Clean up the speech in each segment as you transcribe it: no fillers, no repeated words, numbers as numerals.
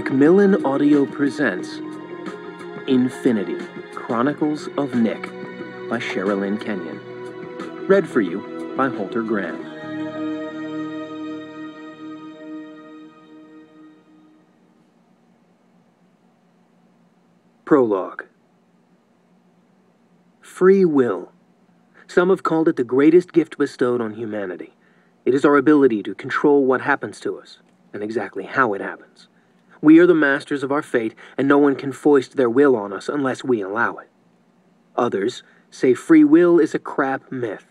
Macmillan Audio presents Infinity, Chronicles of Nick by Sherrilyn Kenyon. Read for you by Holter Graham. Prologue. Free will. Some have called it the greatest gift bestowed on humanity. It is our ability to control what happens to us, and exactly how it happens. We are the masters of our fate, and no one can foist their will on us unless we allow it. Others say free will is a crap myth.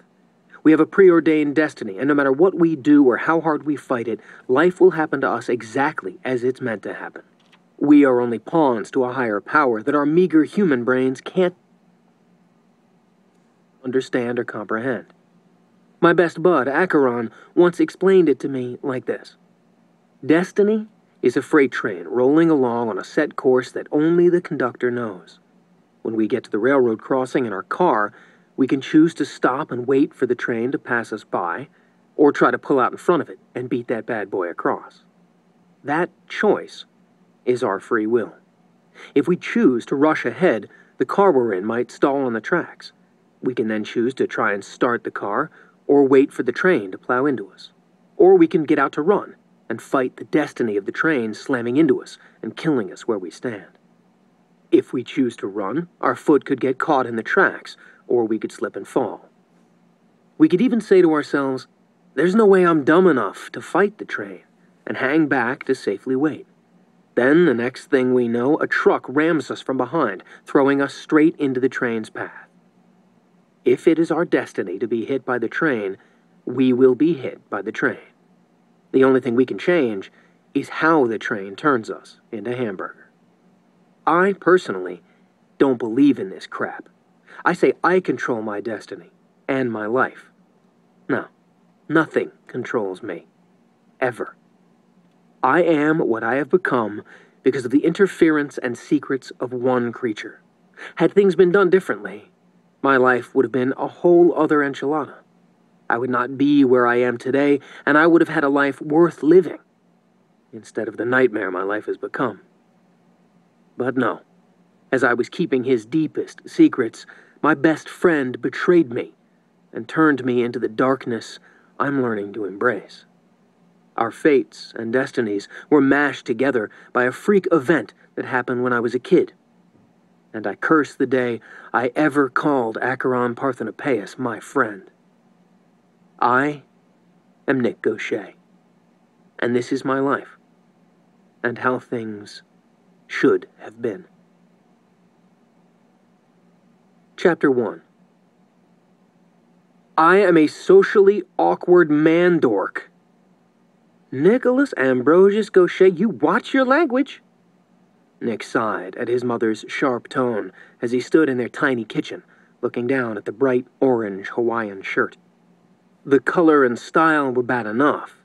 We have a preordained destiny, and no matter what we do or how hard we fight it, life will happen to us exactly as it's meant to happen. We are only pawns to a higher power that our meager human brains can't understand or comprehend. My best bud, Acheron, once explained it to me like this. Destiny is a freight train rolling along on a set course that only the conductor knows. When we get to the railroad crossing in our car, we can choose to stop and wait for the train to pass us by, or try to pull out in front of it and beat that bad boy across. That choice is our free will. If we choose to rush ahead, the car we're in might stall on the tracks. We can then choose to try and start the car, or wait for the train to plow into us. Or we can get out to run and fight the destiny of the train slamming into us and killing us where we stand. If we choose to run, our foot could get caught in the tracks, or we could slip and fall. We could even say to ourselves, there's no way I'm dumb enough to fight the train, and hang back to safely wait. Then, the next thing we know, a truck rams us from behind, throwing us straight into the train's path. If it is our destiny to be hit by the train, we will be hit by the train. The only thing we can change is how the train turns us into hamburger. I, personally, don't believe in this crap. I say I control my destiny and my life. No, nothing controls me. Ever. I am what I have become because of the interference and secrets of one creature. Had things been done differently, my life would have been a whole other enchilada. I would not be where I am today, and I would have had a life worth living, instead of the nightmare my life has become. But no, as I was keeping his deepest secrets, my best friend betrayed me and turned me into the darkness I'm learning to embrace. Our fates and destinies were mashed together by a freak event that happened when I was a kid, and I curse the day I ever called Acheron Parthenopaeus my friend. I am Nick Gaucher, and this is my life, and how things should have been. Chapter 1. I am a socially awkward man-dork. Nicholas Ambrosius Gaucher, you watch your language. Nick sighed at his mother's sharp tone as he stood in their tiny kitchen, looking down at the bright orange Hawaiian shirt. The color and style were bad enough.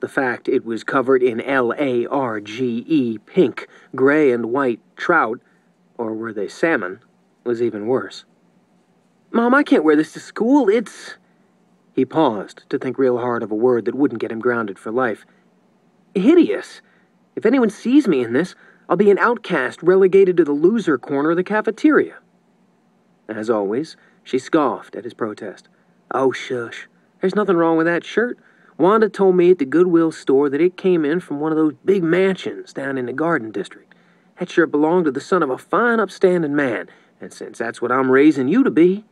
The fact it was covered in LARGE, pink, gray, and white trout, or were they salmon, was even worse. Mom, I can't wear this to school, it's... He paused to think real hard of a word that wouldn't get him grounded for life. Hideous. If anyone sees me in this, I'll be an outcast relegated to the loser corner of the cafeteria. As always, she scoffed at his protest. Oh, shush. There's nothing wrong with that shirt. Wanda told me at the Goodwill store that it came in from one of those big mansions down in the Garden District. That shirt belonged to the son of a fine, upstanding man, and since that's what I'm raising you to be...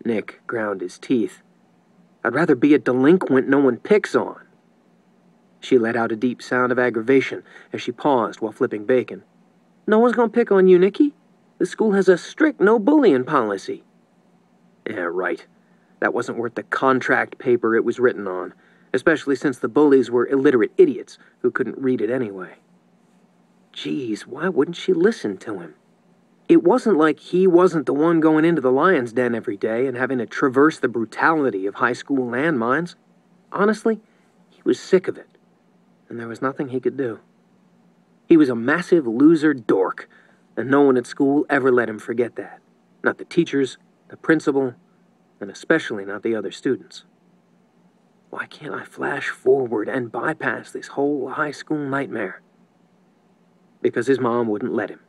Nick ground his teeth. I'd rather be a delinquent no one picks on. She let out a deep sound of aggravation as she paused while flipping bacon. No one's gonna pick on you, Nicky. The school has a strict no-bullying policy. Yeah, right. That wasn't worth the contract paper it was written on, especially since the bullies were illiterate idiots who couldn't read it anyway. Geez, why wouldn't she listen to him? It wasn't like he wasn't the one going into the lion's den every day and having to traverse the brutality of high school landmines. Honestly, he was sick of it, and there was nothing he could do. He was a massive loser dork, and no one at school ever let him forget that. Not the teachers, the principal, and especially not the other students. Why can't I flash forward and bypass this whole high school nightmare? because his mom wouldn't let him.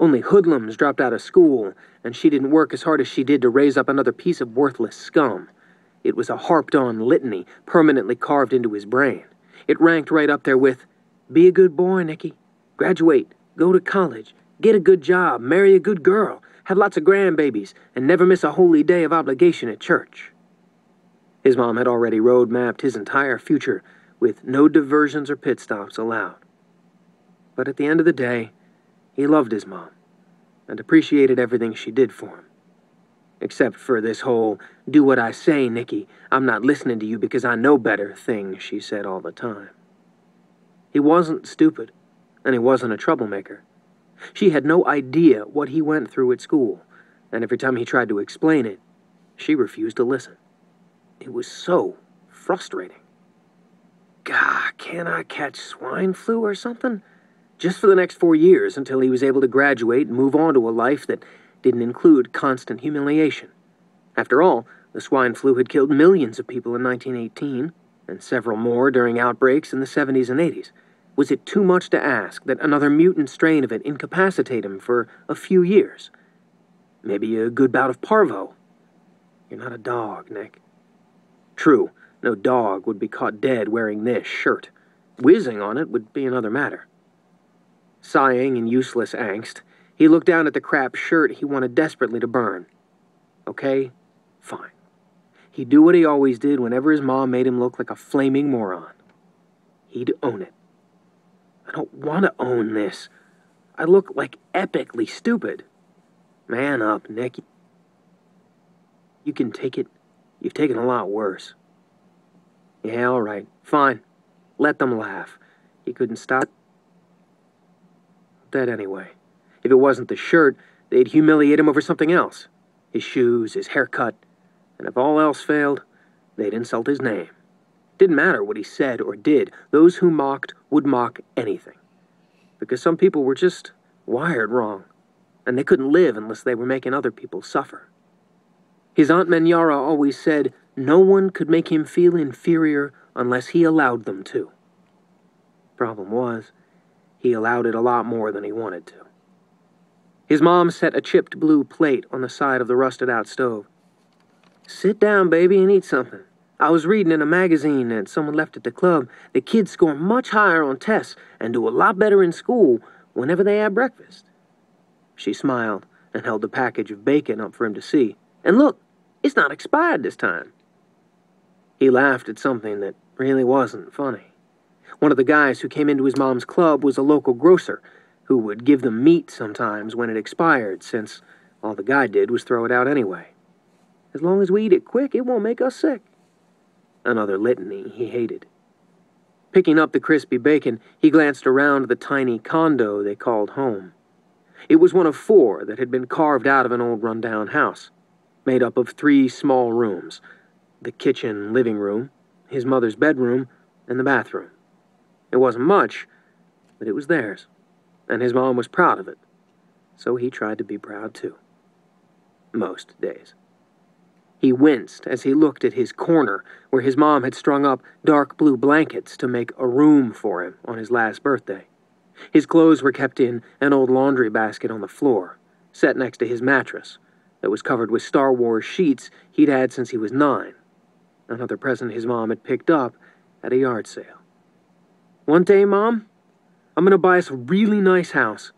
Only hoodlums dropped out of school, and she didn't work as hard as she did to raise up another piece of worthless scum. It was a harped-on litany permanently carved into his brain. It ranked right up there with, be a good boy, Nicky. Graduate, go to college, get a good job, marry a good girl, have lots of grandbabies, and never miss a holy day of obligation at church. His mom had already road-mapped his entire future with no diversions or pit stops allowed. But at the end of the day, he loved his mom and appreciated everything she did for him. Except for this whole, do what I say, Nicky, I'm not listening to you because I know better thing she said all the time. He wasn't stupid, and he wasn't a troublemaker. She had no idea what he went through at school, and every time he tried to explain it, she refused to listen. It was so frustrating. Gah, can't I catch swine flu or something? Just for the next 4 years until he was able to graduate and move on to a life that didn't include constant humiliation. After all, the swine flu had killed millions of people in 1918, and several more during outbreaks in the 70s and 80s. Was it too much to ask that another mutant strain of it incapacitate him for a few years? Maybe a good bout of parvo. You're not a dog, Nick. True, no dog would be caught dead wearing this shirt. Whizzing on it would be another matter. Sighing in useless angst, he looked down at the crap shirt he wanted desperately to burn. Okay, fine. He'd do what he always did whenever his mom made him look like a flaming moron. He'd own it. I don't want to own this. I look like epically stupid. Man up, Nick. You can take it. You've taken a lot worse. Yeah, all right. Fine. Let them laugh. He couldn't stop that anyway. If it wasn't the shirt, they'd humiliate him over something else. His shoes, his haircut. And if all else failed, they'd insult his name. Didn't matter what he said or did. Those who mocked would mock anything. Because some people were just wired wrong, and they couldn't live unless they were making other people suffer. His Aunt Menyara always said no one could make him feel inferior unless he allowed them to. Problem was, he allowed it a lot more than he wanted to. His mom set a chipped blue plate on the side of the rusted-out stove. Sit down, baby, and eat something. I was reading in a magazine that someone left at the club that kids score much higher on tests and do a lot better in school whenever they have breakfast. She smiled and held the package of bacon up for him to see. And look, it's not expired this time. He laughed at something that really wasn't funny. One of the guys who came into his mom's club was a local grocer who would give them meat sometimes when it expired, since all the guy did was throw it out anyway. As long as we eat it quick, it won't make us sick. Another litany he hated. Picking up the crispy bacon, he glanced around the tiny condo they called home. It was one of 4 that had been carved out of an old rundown house, made up of 3 small rooms: the kitchen, living room, his mother's bedroom, and the bathroom. It wasn't much, but it was theirs, and his mom was proud of it, so he tried to be proud too. Most days. He winced as he looked at his corner where his mom had strung up dark blue blankets to make a room for him on his last birthday. His clothes were kept in an old laundry basket on the floor, set next to his mattress, that was covered with Star Wars sheets he'd had since he was 9, another present his mom had picked up at a yard sale. One day, Mom, I'm going to buy us a really nice house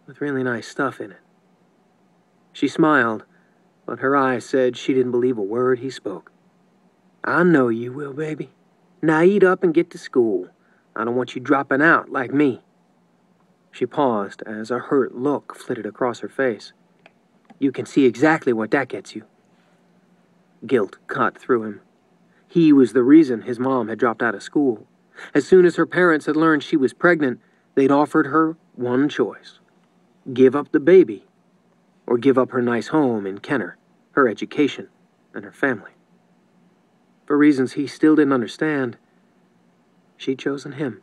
with really nice stuff in it. She smiled, but her eyes said she didn't believe a word he spoke. I know you will, baby. Now eat up and get to school. I don't want you dropping out like me. She paused as a hurt look flitted across her face. You can see exactly what that gets you. Guilt cut through him. He was the reason his mom had dropped out of school. As soon as her parents had learned she was pregnant, they'd offered her one choice: give up the baby, or give up her nice home in Kenner, her education, and her family. For reasons he still didn't understand, she'd chosen him.